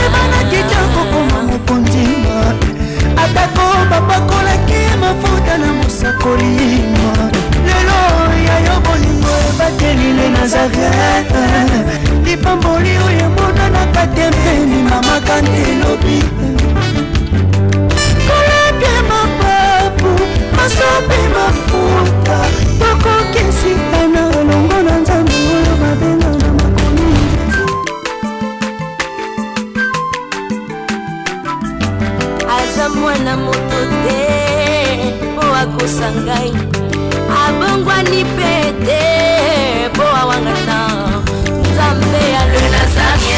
[SPEAKER 3] Ebana kitoko koma mokondima atako bapakolaki mafuta na mosakolima lelo yayo bolingo ebateli le Nazareta lipamboli oyo emonanaka te mpeni mama kandi elobi koleke mapapu masopi mafuta tokokisikana elongo na Nzambe oyo babenga na makomi
[SPEAKER 2] aza mwana moto te po akosa ngai abongwani pete po awangana Nzambe ya le Nazarien.